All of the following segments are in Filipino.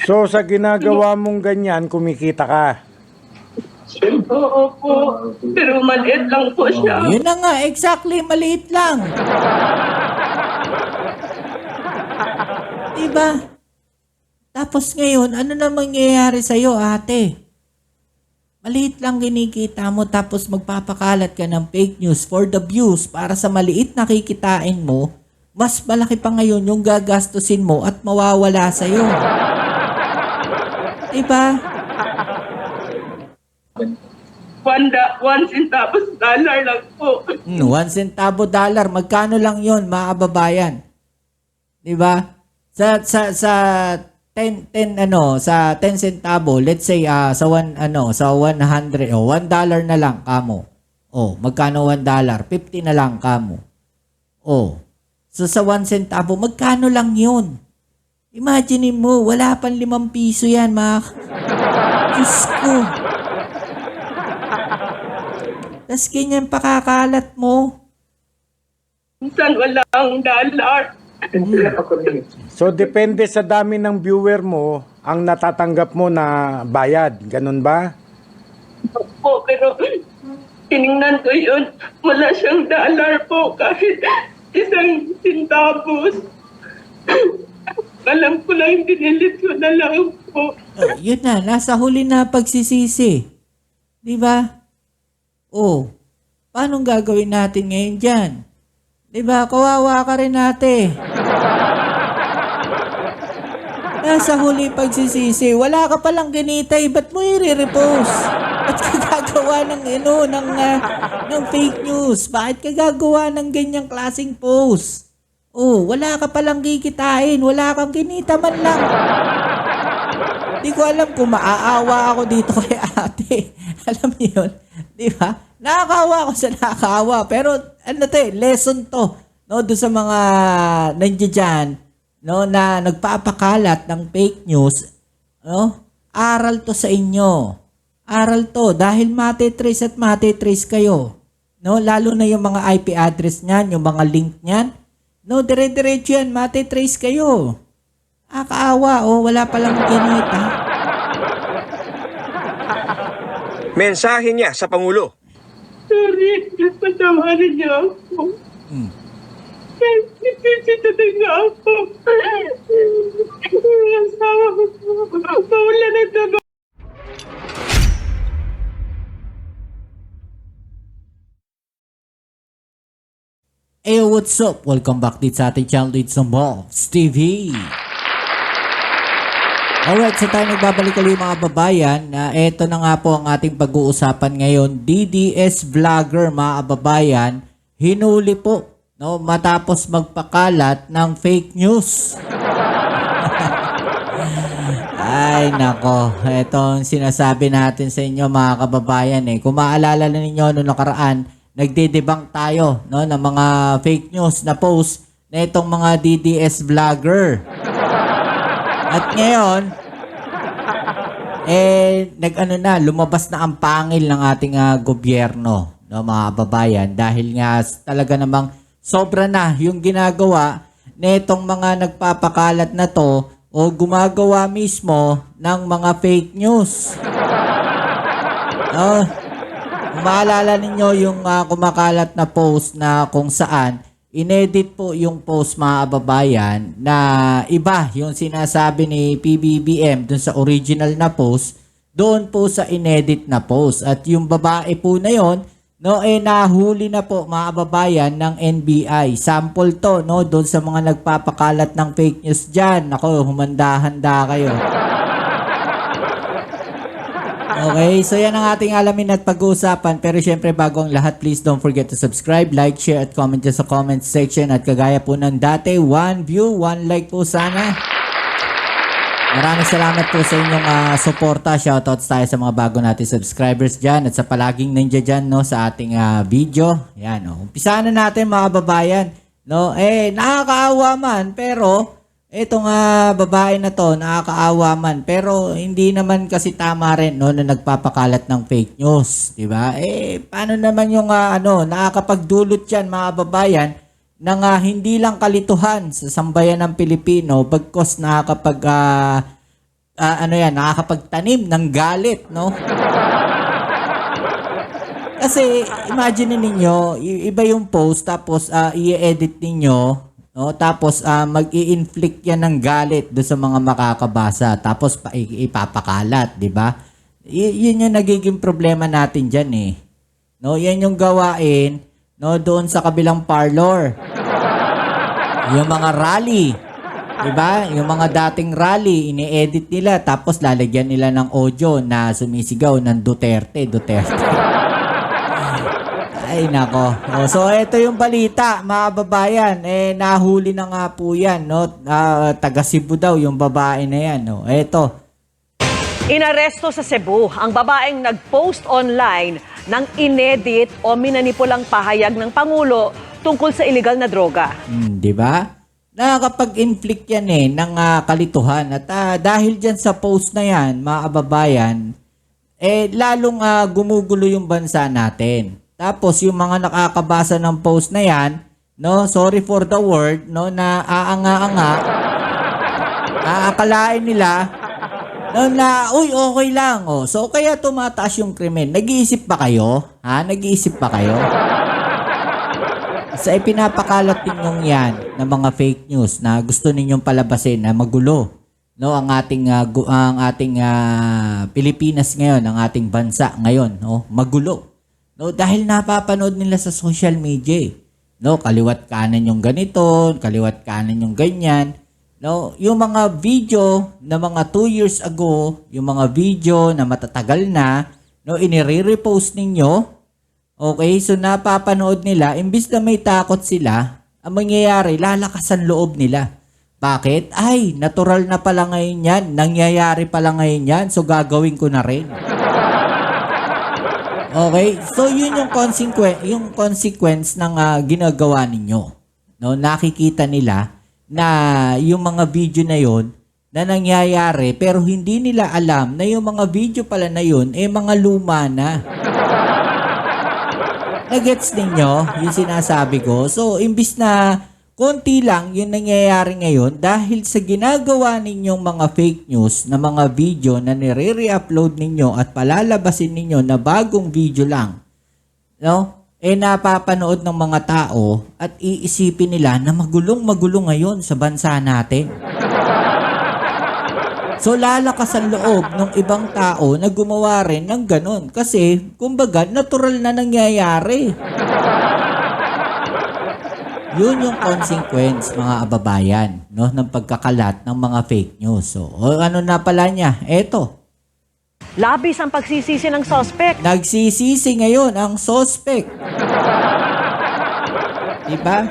So sa ginagawa mong ganyan, kumikita ka. Oo po. Pero maliit lang po siya. Yun na nga, exactly, maliit lang. Diba? Tapos ngayon, ano na mangyayari sa'yo, ate? Maliit lang kinikita mo tapos magpapakalat ka ng fake news for the views para sa maliit na kikitain mo, mas malaki pa ngayon yung gagastusin mo at mawawala sa'yo. Diba? One centavos dollar lang po. 1 centavo dollar, magkano lang yon mga kababayan? 'Di ba? Sa 10 centavo, let's say sa 100 o $1 na lang kamo. Oh, magkano $1? 50 na lang kamo. Oh. So sa 1 centavo, magkano lang 'yon? Imagine mo, wala pang 5 piso 'yan, mga Diyos ko. Tas ganyan pakakalat mo. Minsan walang dollar. So depende sa dami ng viewer mo, ang natatanggap mo na bayad. Ganun ba? Po, pero tiningnan ko yun. Wala siyang dollar po kahit 1 centavos. Alam ko lang, dinilit ko na lang po. Oh, yun na, nasa huli na pagsisisi. Di ba? Oh, paano gagawin natin ngayon dyan? Di ba? Kawawa ka rin ate. Nasa huli pagsisisi. Wala ka palang ganitay. Ba't mo i-repost? Ba't ka gagawa ng fake news? Bakit ka gagawa ng ganyang klaseng post? Oh, wala ka palang kikitain. Wala kang kinita man lang. Di ko alam kung maaawa ako dito kay ate. Alam niyo yun? Di ba? Nakakawa ako sa nakakawa. Pero lesson to. No, doon sa mga nandiyan dyan, no, na nagpapakalat ng fake news. No? Aral to sa inyo. Aral to. Dahil matitrace at matitrace kayo. No? Lalo na yung mga IP address niyan, yung mga link niyan. No, dire-diretso yan. Matitrace kayo. Kaawa, wala palang kinita. Mensahe niya sa Pangulo. Sorry, patawarin niyo ako. Nagsisit na ako. Ang asawa ko, mawala na trabaho. Hey, what's up? Welcome back dito sa ating channel dito sa Mobs TV. Alright, so tayo nagbabalik ulit mga babayan na eto na nga po ang ating pag-uusapan ngayon. DDS vlogger mga kababayan, hinuli po, no, matapos magpakalat ng fake news. Ay nako, etong sinasabi natin sa inyo mga kababayan Kung maalala na ninyo noong nakaraan, nagde-debunk tayo, no, ng mga fake news na post na itong mga DDS vlogger. At ngayon, lumabas na ang pangil ng ating gobyerno, no, mga kababayan, dahil nga talaga namang sobra na yung ginagawa na itong mga nagpapakalat na to o gumagawa mismo ng mga fake news. Kung maalala ninyo yung kumakalat na post na kung saan inedit po yung post mga kababayan na iba yung sinasabi ni PBBM dun sa original na post, doon po sa inedit na post. At yung babae po na yon, no, nahuli na po mga kababayan ng NBI. Sample to, no, doon sa mga nagpapakalat ng fake news dyan. Ako, humanda-handa kayo. Okay, so yan ang ating alamin at pag-uusapan. Pero syempre bago ang lahat, please don't forget to subscribe, like, share at comment dyan sa comment section. At kagaya po ng dati, 1 view, 1 like po sana. Maraming salamat po sa inyong suporta. Shoutouts tayo sa mga bago natin subscribers dyan at sa palaging nandiyan dyan, no, sa ating video. Yan, umpisahan na natin mga babayan. No, nakakaawa man pero itong babae na to, nakakaawa man, pero hindi naman kasi tama rin, no, na nagpapakalat ng fake news, di ba? Paano naman yung nakakapagdulot yan mga babayan ng hindi lang kalituhan sa sambayan ng Pilipino, bagkos nakakapag nakakapagtanim ng galit, no? Kasi imagine ninyo, iba yung post tapos i-edit ninyo, no? Tapos mag-i-inflict yan ng galit do sa mga makakabasa tapos ipapakalat, 'di ba? Yun yung nagiging problema natin diyan eh. No, yan yung gawain no doon sa kabilang parlor. Yung mga rally, 'di ba? Yung mga dating rally, ini-edit nila tapos lalagyan nila ng audio na sumisigaw ng Duterte. Ay, nako. So, ito yung balita, mga kababayan. Nahuli na nga po yan, no? Taga Cebu daw, yung babae na yan, no? Ito. Inaresto sa Cebu ang babaeng nag-post online ng inedit o minanipulang pahayag ng Pangulo tungkol sa illegal na droga. Di ba? Nakakapag-inflict yan ng kalituhan. At dahil dyan sa post na yan, mga kababayan, lalong gumugulo yung bansa natin. Tapos yung mga nakakabasa ng post na yan, no, sorry for the word, no, na aanga-anga, aakalain nila, no, na, uy, okay lang, oh. So, kaya tumataas yung krimen. Nag-iisip ba kayo? Ha? Nag-iisip ba kayo? Sa ipinapakalat ninyong yan ng mga fake news na gusto ninyong palabasin na magulo, no, ang ating Pilipinas ngayon, ang ating bansa ngayon, no, magulo. No, dahil napapanood nila sa social media. No, kaliwat kanan yung ganito, kaliwat kanan yung ganyan. No, yung mga video na mga 2 years ago, yung mga video na matatagal na, no, inire-repost ninyo. Okay, so napapanood nila, imbis na may takot sila, ang mangyayari, lalakasan loob nila. Bakit? Ay, natural na pala ngayon yan, nangyayari pala ngayon yan, so gagawin ko na rin. Okay? So, yun yung consequence ng ginagawa ninyo. No? Nakikita nila na yung mga video na yun na nangyayari pero hindi nila alam na yung mga video pala na yun mga luma na. Nagets ninyo yung sinasabi ko? So, imbis na konti lang yung nangyayari ngayon dahil sa ginagawa ninyong mga fake news na mga video na nire-re-upload ninyo at palalabasin ninyo na bagong video lang, no? Napapanood ng mga tao at iisipin nila na magulong-magulo ngayon sa bansa natin. So, lalakas ang loob ng ibang tao na gumawa rin ng ganun kasi, kumbaga, natural na nangyayari. Yun yung consequence, mga kababayan, no, ng pagkakalat ng mga fake news. So, ano na pala niya? Eto. Labis ang pagsisisi ng suspect. Nagsisisi ngayon ang suspect. Diba?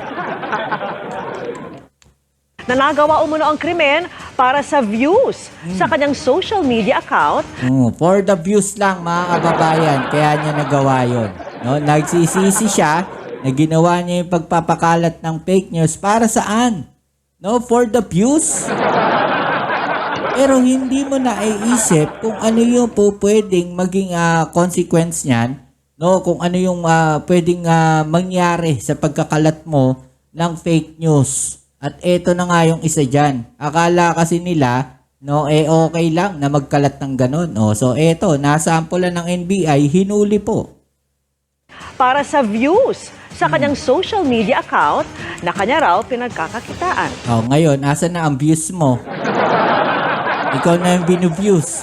Nanagawa umano ang krimen para sa views sa kanyang social media account. For the views lang, mga kababayan, kaya niya nagawa yun. No, nagsisisi siya na ginawa niya yung pagpapakalat ng fake news para saan? No, for the views. Pero hindi mo na iisip kung ano yung pwedeng maging consequence niyan, no, kung ano yung pwedeng mangyari sa pagkakalat mo ng fake news. At eto na nga yung isa diyan. Akala kasi nila, no, okay lang na magkalat ng ganun. Oh, so eto, nasampulan ng NBI, hinuli po. Para sa views sa kanyang social media account na kanya raw pinagkakakitaan. Oh, ngayon, asa na ang views mo? Ikaw na yung binu-views.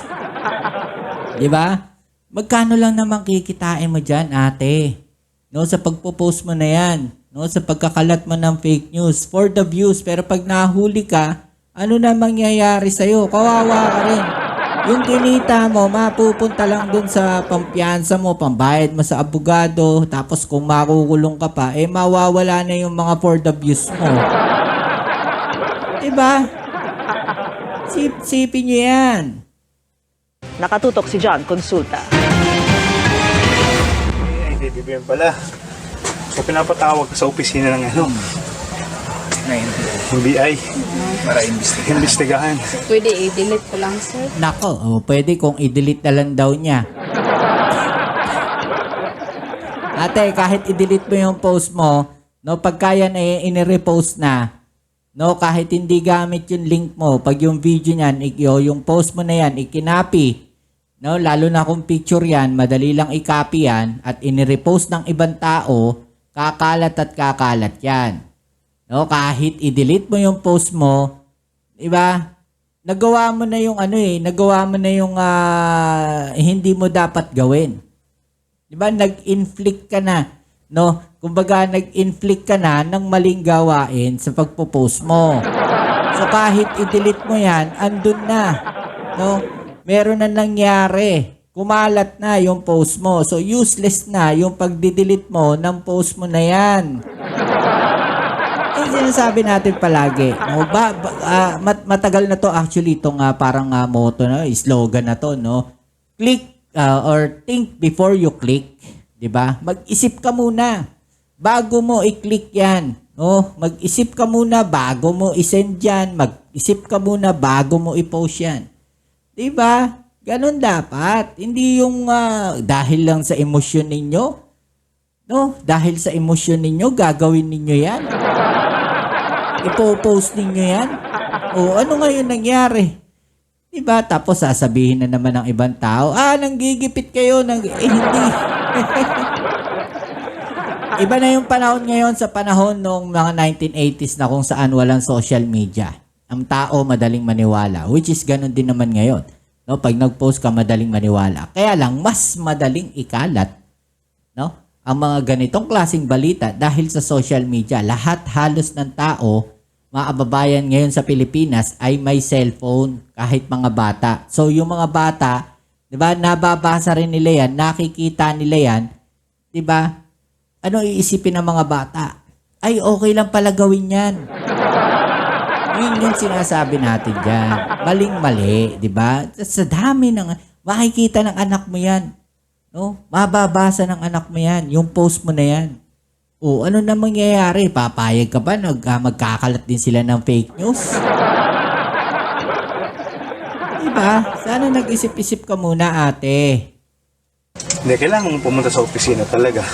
Diba? Magkano lang naman kikitain mo dyan, ate? No, sa pagpo-post mo na yan. No, sa pagkakalat mo ng fake news. For the views. Pero pag nahuli ka, ano na mangyayari sa'yo? Kawawa ka rin. Yung kinita mo, mapupunta lang dun sa pampiyansa mo, pambayad mo sa abogado, tapos kung makukulong ka pa, mawawala na yung mga for the views mo. Diba? Sipin nyo yan. Nakatutok si John Consulta. Hindi BBM pala. So pinapatawag sa opisina ng NBI para imbestigahan. Pwede i-delete ko lang, sir. Nako, pwede kung i-delete na lang daw niya. Ate, kahit i-delete mo yung post mo, no, pagka yan i-repost na, no, kahit hindi gamit yung link mo, pag yung video niyan, yung post mo na yan, ikinapi, no, lalo na kung picture yan, madali lang i-copy yan at inirepost ng ibang tao, kakalat at kakalat yan. No, kahit i-delete mo yung post mo, diba? Nagawa mo na yung nagawa mo na yung hindi mo dapat gawin. Diba? Nag-inflict ka na, no? Kumbaga, nag-inflict ka na ng maling gawain sa pagpo-post mo. So, kahit i-delete mo yan, andun na, no? Meron na nangyari. Kumalat na yung post mo. So, useless na yung pag-delete mo ng post mo na yan. Sinasabi natin palagi, no, matagal na to actually itong parang motto, no, slogan na to, no. Click or think before you click, 'di ba? Mag-isip ka muna bago mo i-click 'yan, no. Mag-isip ka muna bago mo i-send 'yan, mag-isip ka muna bago mo i-post 'yan. 'Di ba? Ganun dapat. Hindi yung dahil lang sa emosyon ninyo, no? Dahil sa emosyon ninyo gagawin ninyo 'yan. Ipo-post ninyo yan? O ano ngayon nangyari? Diba? Tapos sasabihin na naman ng ibang tao, nanggigipit kayo. Hindi. Iba na yung panahon ngayon sa panahon noong mga 1980s na kung saan walang social media. Ang tao madaling maniwala. Which is ganun din naman ngayon. No? Pag nag-post ka, madaling maniwala. Kaya lang, mas madaling ikalat, no, ang mga ganitong klaseng balita dahil sa social media. Lahat halos ng tao, mga kababayan ngayon sa Pilipinas ay may cellphone, kahit mga bata. So yung mga bata, 'di ba, nababasa rin nila yan, nakikita nila yan, 'di ba? Ano iisipin ng mga bata? Ay, okay lang pala gawin 'yan. Yun yung sinasabi natin diyan. Maling-mali, 'di ba? Sa dami ng makikita ng anak mo 'yan. No? Mababasa ng anak mo yan. Yung post mo na yan. O, ano na mangyayari? Papayag ka ba? Magkakalat din sila ng fake news? Diba? Sana nag-isip-isip ka muna, ate. Hindi, kailangan mong pumunta sa opisina talaga.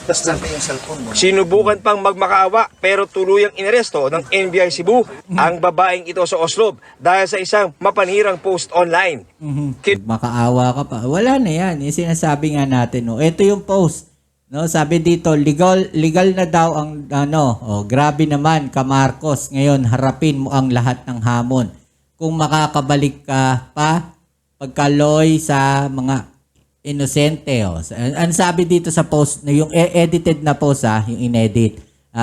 Tapos natin yung cellphone mo. Sinubukan pang magmakaawa pero tuluyang inaresto ng NBI Cebu ang babaeng ito sa Oslob dahil sa isang mapanirang post online. Makaawa ka pa. Wala na yan. Yung sinasabi nga natin. No? Ito yung post. No? Sabi dito, legal na daw ang grabe naman ka Marcos. Ngayon, harapin mo ang lahat ng hamon. Kung makakabalik ka pa, pagkaloy sa mga inosente. Ang sabi dito sa post, yung edited na post, yung inedit.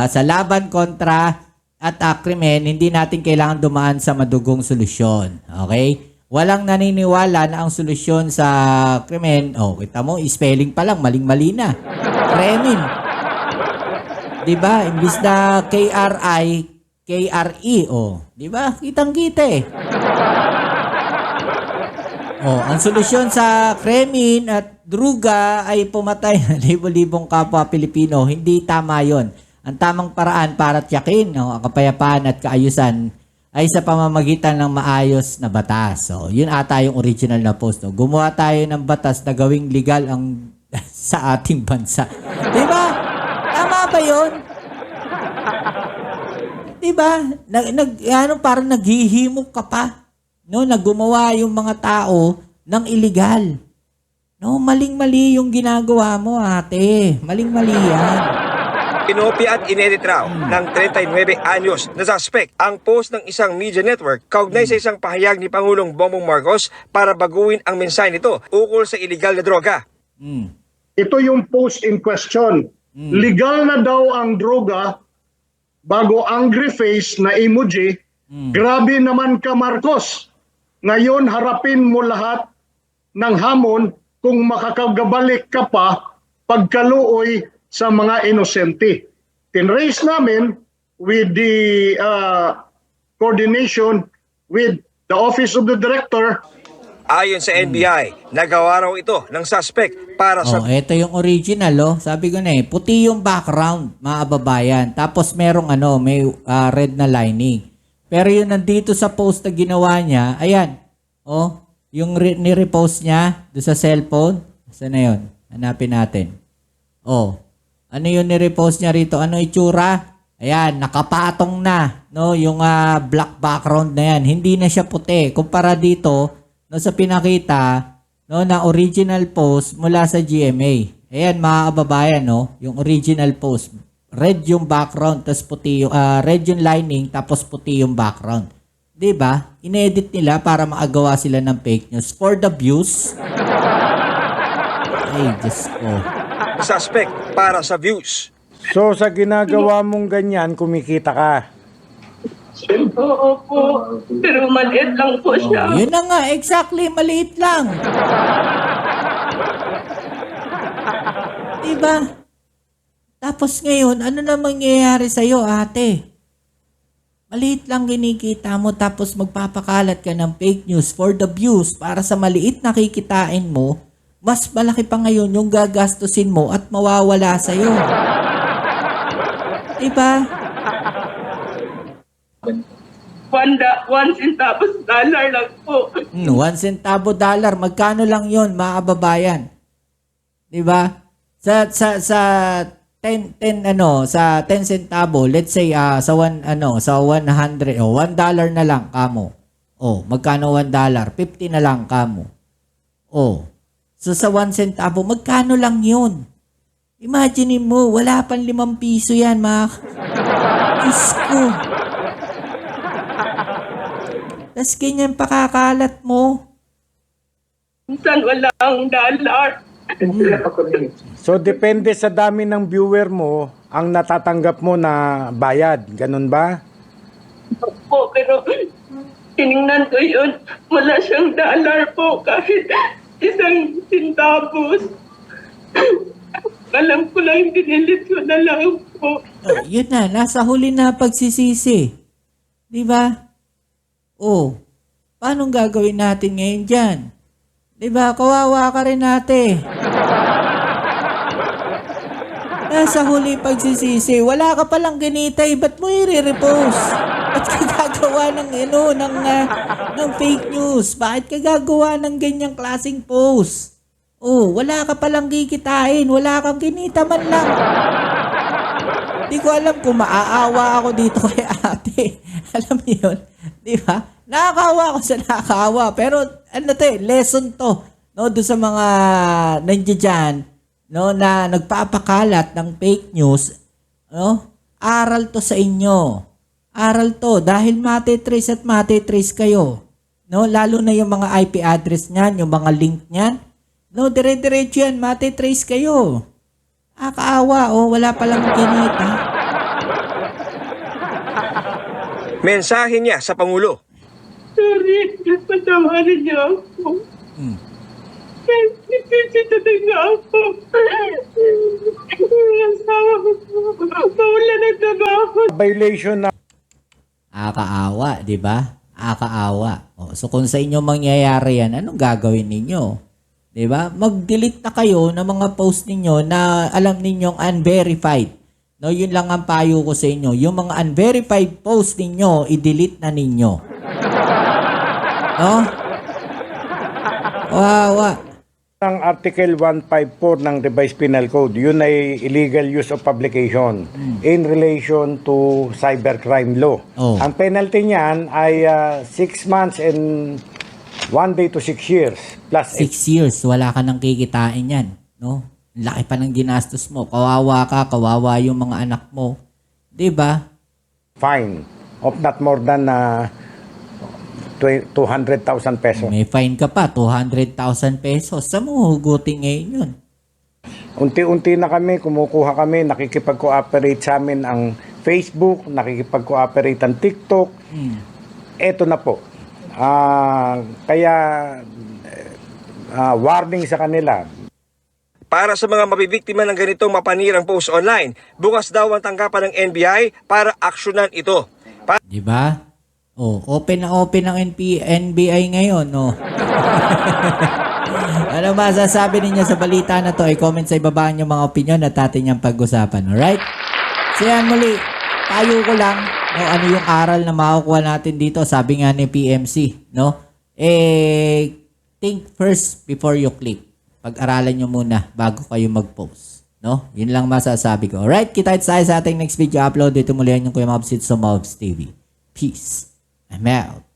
Sa laban kontra at krimen, hindi natin kailangan dumaan sa madugong solusyon. Okay? Walang naniniwala na ang solusyon sa krimen, kita mo, spelling pa lang, maling-mali na. Kremin. Diba? Imbis na KRI, KRE. Diba? Kitang-kita eh. Ang solusyon sa krimen at druga ay pumatay ng libo-libong kapwa Pilipino. Hindi tama yon. Ang tamang paraan para tiyakin ang kapayapaan at kaayusan ay sa pamamagitan ng maayos na batas. So, yun ata yung original na post. No? Gumawa tayo ng batas na gawing legal ang sa ating bansa. Diba? Tama ba yun? Diba? Parang naghihimok ka pa. No, naggumawa yung mga tao ng illegal. No, maling-mali yung ginagawa mo, ate. Maling-mali yan. Kinopya at inedit raw ng 39 anyos na suspect ang post ng isang media network kaugnay sa isang pahayag ni Pangulong Bongbong Marcos para baguhin ang mensahe nito ukol sa illegal na droga. Ito yung post in question. Legal na daw ang droga, bago angry face na emoji. Grabe naman ka Marcos. Ngayon harapin mo lahat ng hamon kung makakagabalik ka pa pagkaluoy sa mga inosente. Tinrace namin with the coordination with the Office of the Director. Ayon sa NBI, nagawa raw ito ng suspect para sa... ito yung original, Sabi ko na puti yung background, mga kababayan. Tapos merong may red na lining. Pero yung nandito sa post na ginawa niya, ayan. Yung ni-repost niya doon sa cellphone. Saan na yun? Hanapin natin. Ano yung ni-repost niya rito? Ano itsura? Ayan, nakapatong na, no, yung black background na yan. Hindi na siya puti. Kumpara dito, no, sa pinakita, no, na original post mula sa GMA. Ayan, mga kababayan, no, yung original post. Red yung background, tapos puti yung, red yung lining, tapos puti yung background. 'Di ba? Inedit nila para maagawa sila ng fake news for the views. Ay, Diyos ko. Suspect para sa views. So sa ginagawa mong ganyan, kumikita ka. Oo po. Pero maliit lang po siya. Yun na nga, exactly, maliit lang. Diba? Tapos ngayon, ano na mangyayari sa'yo, ate? Maliit lang kinikita mo tapos magpapakalat ka ng fake news for the views para sa maliit na kikitain mo, mas malaki pa ngayon yung gagastusin mo at mawawala sa'yo. Diba? One centavos dollar lang po. 1 centavo dollar, magkano lang yon, mga kababayan? 'Di ba? Sa 10 centavo, let's say sa 100 o $1 na lang kamo. Oh, magkano $1? 50 na lang kamo. Oh. So sa 1 centavo, magkano lang 'yun? Imagine mo, wala pang 5 piso 'yan, mga Diyos ko. Tas ganyan pakakalat mo. Minsan walang dollar. So depende sa dami ng viewer mo ang natatanggap mo na bayad, ganun ba? Po, pero tiningnan ko yun. Wala siyang dollar po kahit 1 centavos. Alam ko lang, dinilit ko na lang po. Oh, yun na, nasa huli na pagsisisi. Di ba? Oh, paano gagawin natin ngayon dyan? Di ba? Kawawa ka rin ate. Nasa huli pagsisisi. Wala ka palang ganitay. Ba't mo i-repost? Ba't ka gagawa ng fake news? Bakit ka gagawa ng ganyang klaseng post? Oh, wala ka palang kikitain. Wala kang kinita man lang. Di ko alam kung maaawa ako dito kay ate. Alam niyo yun? Di ba? Nakakawa ako sa nakakawa. Pero lesson to. No, doon sa mga nandiyan dyan, no, na nagpapakalat ng fake news. No? Aral to sa inyo. Aral to. Dahil matitrace at matitrace kayo. No? Lalo na yung mga IP address niyan, yung mga link niyan. No, dire-diretso yan. Matitrace kayo. Kaawa, wala palang ganita. Mensahe niya sa Pangulo. Sorry, patawarin niyo ako. Nagtitito na ako. Asawa ko po. Wala na trabaho. Violation na Kaawa, di ba? Kaawa. So kung sa inyo mangyayari yan, anong gagawin ninyo? Di ba? Mag-delete na kayo ng mga post ninyo na alam ninyong unverified. No, yun lang ang payo ko sa inyo. Yung mga unverified post ninyo, i-delete na ninyo. No? Kawawa. ang Article 154 ng Revised Penal Code. Yun ay illegal use of publication in relation to cybercrime law. Oh. Ang penalty niyan ay 6 months and 1 day to 6 years. Plus 6 years, wala ka nang kikitain yan. No? Laki pa ng ginastos mo. Kawawa ka, kawawa yung mga anak mo. Diba? fine of not more than 200,000 pesos. May fine ka pa, 200,000 pesos. Saan mo hugutin ngayon yun? Unti-unti na kami, kumukuha kami, nakikipag-cooperate sa amin ang Facebook, nakikipag-cooperate ang TikTok. Eto na po. Kaya warning sa kanila. Para sa mga mabibiktima ng ganitong mapanirang post online, bukas daw ang tanggapan ng NBI para aksyonan ito. Di ba? Oh, open na open ang NBI ngayon, no? Ano ba sasabi ninyo sa balita na to? I-comment sa ibaba niyo mga opinion at atin yung pag-usapan, alright? So yan muli, tayo ko lang, no, ano yung aral na makukuha natin dito, sabi nga ni PMC, no? Think first before you click. Pag-aralan nyo muna bago kayo mag-post. No? Yun lang masasabi ko. Alright, kita tayo sa ating next video upload. Dito muli yan yung Kuya Mobs sa Mobs TV. Peace. I'm out.